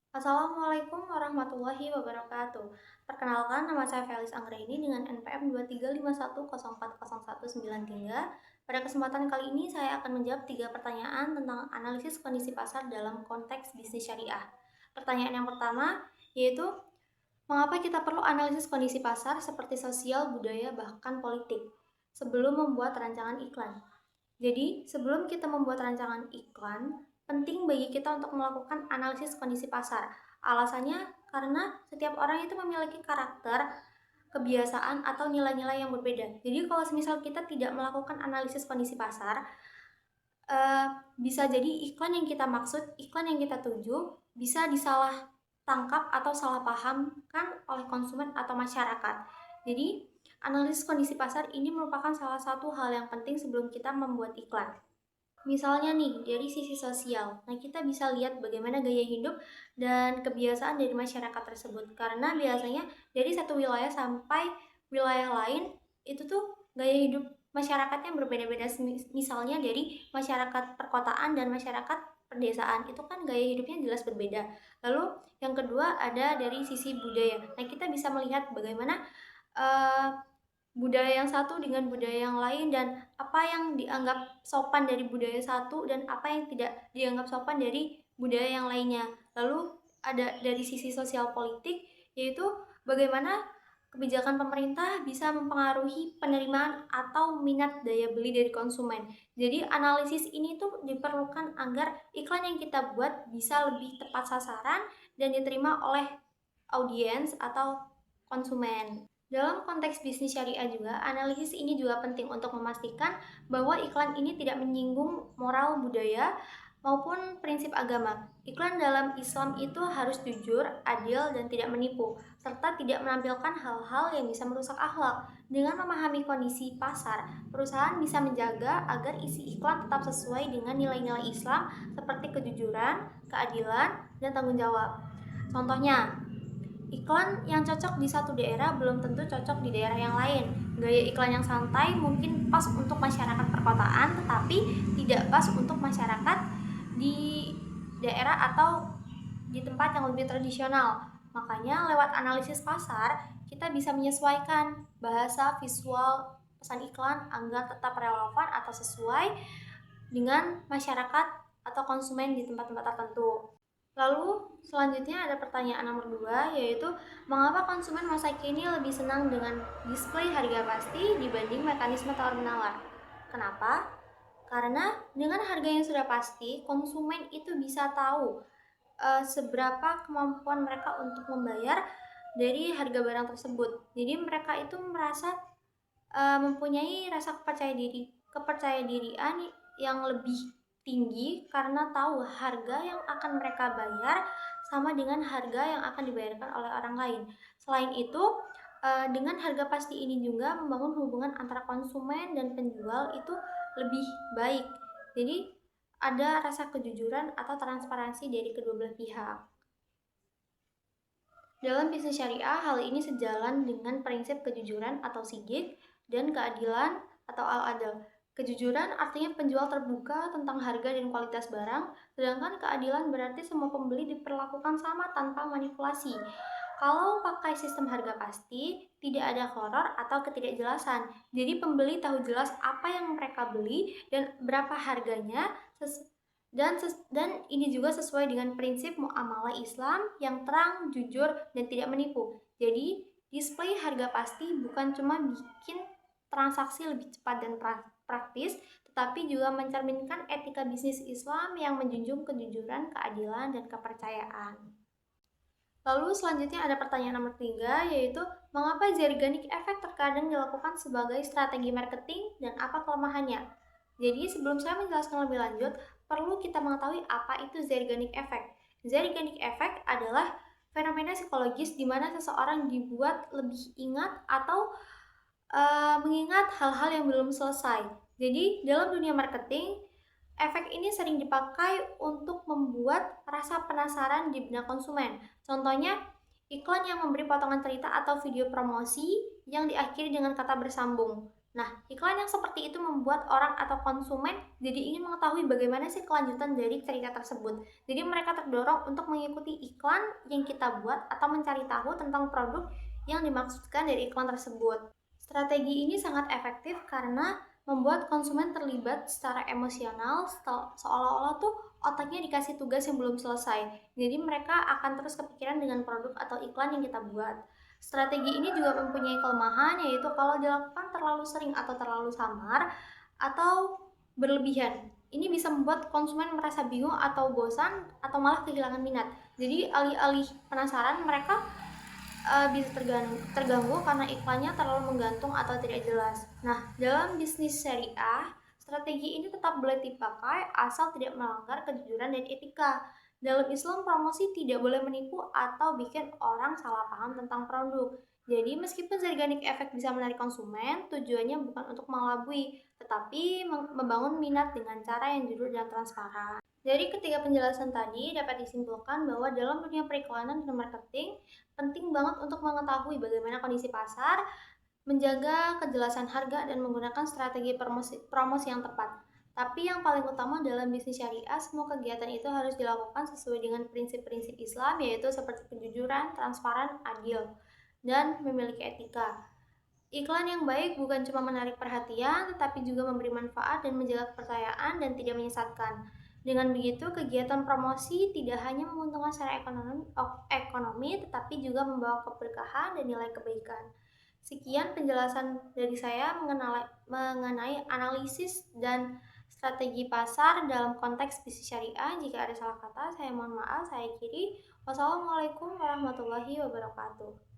Assalamualaikum warahmatullahi wabarakatuh. Perkenalkan, nama saya Felis Anggraini dengan NPM 23510404193. Pada kesempatan kali ini saya akan menjawab 3 pertanyaan tentang analisis kondisi pasar dalam konteks bisnis syariah. Pertanyaan yang pertama yaitu, mengapa kita perlu analisis kondisi pasar seperti sosial, budaya, bahkan politik sebelum membuat rancangan iklan? Jadi, sebelum kita membuat rancangan iklan, penting bagi kita untuk melakukan analisis kondisi pasar. Alasannya karena setiap orang itu memiliki karakter, kebiasaan, atau nilai-nilai yang berbeda. Jadi, kalau misal kita tidak melakukan analisis kondisi pasar, eh, bisa jadi iklan yang kita maksud, iklan yang kita tuju, bisa disalah tangkap atau salah pahamkan oleh konsumen atau masyarakat. Jadi, analisis kondisi pasar ini merupakan salah satu hal yang penting sebelum kita membuat iklan. Misalnya nih, dari sisi sosial. Nah, kita bisa lihat bagaimana gaya hidup dan kebiasaan dari masyarakat tersebut. Karena biasanya dari satu wilayah sampai wilayah lain, itu tuh gaya hidup masyarakatnya berbeda-beda. Misalnya dari masyarakat perkotaan dan masyarakat pedesaan, itu kan gaya hidupnya jelas berbeda. Lalu yang kedua ada dari sisi budaya. Nah, kita bisa melihat bagaimana uh, budaya yang satu dengan budaya yang lain, dan apa yang dianggap sopan dari budaya satu dan apa yang tidak dianggap sopan dari budaya yang lainnya. Lalu ada dari sisi sosial politik, yaitu bagaimana kebijakan pemerintah bisa mempengaruhi penerimaan atau minat daya beli dari konsumen. Jadi analisis ini tuh diperlukan agar iklan yang kita buat bisa lebih tepat sasaran dan diterima oleh audiens atau konsumen. Dalam konteks bisnis syariah juga, analisis ini juga penting untuk memastikan bahwa iklan ini tidak menyinggung moral budaya maupun prinsip agama. Iklan dalam Islam itu harus jujur, adil, dan tidak menipu, serta tidak menampilkan hal-hal yang bisa merusak akhlak. Dengan memahami kondisi pasar, perusahaan bisa menjaga agar isi iklan tetap sesuai dengan nilai-nilai Islam seperti kejujuran, keadilan, dan tanggung jawab. Contohnya, iklan yang cocok di satu daerah belum tentu cocok di daerah yang lain. Gaya iklan yang santai mungkin pas untuk masyarakat perkotaan, tetapi tidak pas untuk masyarakat di daerah atau di tempat yang lebih tradisional. Makanya lewat analisis pasar, kita bisa menyesuaikan bahasa visual pesan iklan agar tetap relevan atau sesuai dengan masyarakat atau konsumen di tempat-tempat tertentu. Lalu selanjutnya ada pertanyaan nomor 2, yaitu mengapa konsumen masa kini lebih senang dengan display harga pasti dibanding mekanisme tawar-menawar? Kenapa? Karena dengan harga yang sudah pasti, konsumen itu bisa tahu seberapa kemampuan mereka untuk membayar dari harga barang tersebut. Jadi mereka itu merasa mempunyai rasa kepercayaan dirian yang lebih tinggi karena tahu harga yang akan mereka bayar sama dengan harga yang akan dibayarkan oleh orang lain. Selain itu, dengan harga pasti ini juga membangun hubungan antara konsumen dan penjual itu lebih baik. Jadi ada rasa kejujuran atau transparansi dari kedua belah pihak. Dalam bisnis syariah, hal ini sejalan dengan prinsip kejujuran atau sidik dan keadilan atau al-adl. Kejujuran artinya penjual terbuka tentang harga dan kualitas barang, sedangkan keadilan berarti semua pembeli diperlakukan sama tanpa manipulasi. Kalau pakai sistem harga pasti, tidak ada horor atau ketidakjelasan. Jadi pembeli tahu jelas apa yang mereka beli dan berapa harganya, dan ini juga sesuai dengan prinsip muamalah Islam yang terang, jujur, dan tidak menipu. Jadi, display harga pasti bukan cuma bikin transaksi lebih cepat dan praktis, tetapi juga mencerminkan etika bisnis Islam yang menjunjung kejujuran, keadilan, dan kepercayaan. Lalu selanjutnya ada pertanyaan nomor 3, yaitu mengapa Zeigarnik Effect terkadang dilakukan sebagai strategi marketing dan apa kelemahannya? Jadi sebelum saya menjelaskan lebih lanjut, perlu kita mengetahui apa itu Zeigarnik Effect. Zeigarnik Effect adalah fenomena psikologis di mana seseorang dibuat lebih ingat atau mengingat hal-hal yang belum selesai. Jadi dalam dunia marketing, efek ini sering dipakai untuk membuat rasa penasaran di benak konsumen. Contohnya, iklan yang memberi potongan cerita atau video promosi yang diakhiri dengan kata bersambung. Nah, iklan yang seperti itu membuat orang atau konsumen jadi ingin mengetahui bagaimana sih kelanjutan dari cerita tersebut. Jadi mereka terdorong untuk mengikuti iklan yang kita buat atau mencari tahu tentang produk yang dimaksudkan dari iklan tersebut. Strategi ini sangat efektif karena membuat konsumen terlibat secara emosional seolah-olah tuh otaknya dikasih tugas yang belum selesai. Jadi mereka akan terus kepikiran dengan produk atau iklan yang kita buat. Strategi ini juga mempunyai kelemahan, yaitu kalau dilakukan terlalu sering atau terlalu samar atau berlebihan. Ini bisa membuat konsumen merasa bingung atau bosan atau malah kehilangan minat. Jadi alih-alih penasaran, mereka bisa terganggu karena iklannya terlalu menggantung atau tidak jelas. Nah, dalam bisnis syariah, strategi ini tetap boleh dipakai asal tidak melanggar kejujuran dan etika. Dalam Islam, promosi tidak boleh menipu atau bikin orang salah paham tentang produk. Jadi, meskipun Zerganic Effect bisa menarik konsumen, tujuannya bukan untuk mengelabui, tetapi membangun minat dengan cara yang jujur dan transparan. Dari ketiga penjelasan tadi dapat disimpulkan bahwa dalam dunia periklanan dan marketing, penting banget untuk mengetahui bagaimana kondisi pasar, menjaga kejelasan harga, dan menggunakan strategi promosi yang tepat. Tapi yang paling utama dalam bisnis syariah, semua kegiatan itu harus dilakukan sesuai dengan prinsip-prinsip Islam, yaitu seperti kejujuran, transparan, adil, dan memiliki etika. Iklan yang baik bukan cuma menarik perhatian, tetapi juga memberi manfaat dan menjaga kepercayaan dan tidak menyesatkan. Dengan begitu, kegiatan promosi tidak hanya menguntungkan secara ekonomi, tetapi juga membawa keberkahan dan nilai kebaikan. Sekian penjelasan dari saya mengenai analisis dan strategi pasar dalam konteks bisnis syariah. Jika ada salah kata, saya mohon maaf, saya kiri. Wassalamualaikum warahmatullahi wabarakatuh.